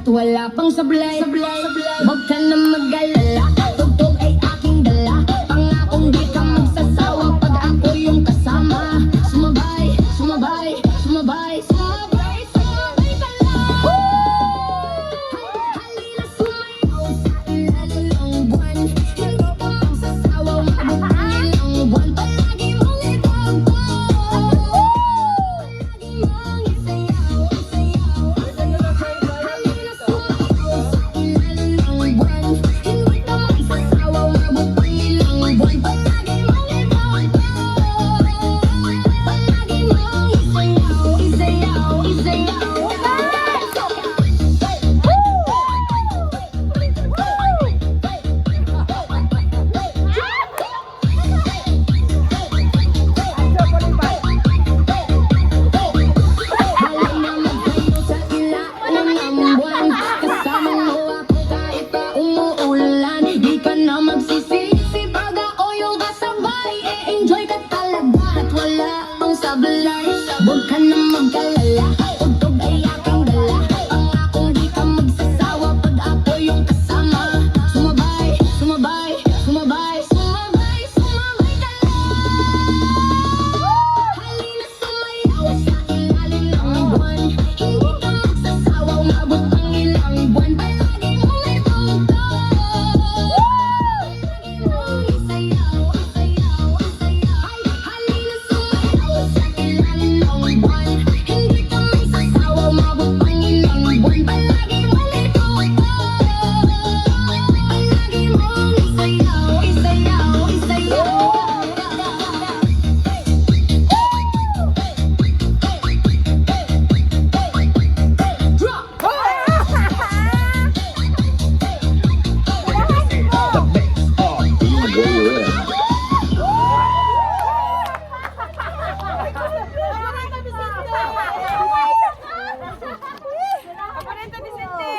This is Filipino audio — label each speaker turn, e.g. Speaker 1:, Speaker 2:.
Speaker 1: wala pang sablay. Huwag ka na mag-alala, tugtog ay aking dala. Pangakong di ka magsasawa pag ako yung kasama. Sumabay, sumabay, sumabay, sumabay, sumabay ka lang. Halina sumayaw sa ilalim ng buwan. Hindi ka magsasawa, mabubunin ng buwan. Palagi mong itagpo, palagi mong isayaw, isayaw. Halina sumayaw sa ilalim ng buwan. Hindi ka magsasawa, mabubunin ng buwan. Palagi mong itagpo, palagi mong isayaw, isayaw, isayaw. Halina magtayo sa ilalim ng buwan. Kasama mo ako kahit pa umuulan. Di ka na magsisisi pag ako yung kasabay. E-enjoy ka talaga at wala pang sablay. Huwag ka na mag-alala.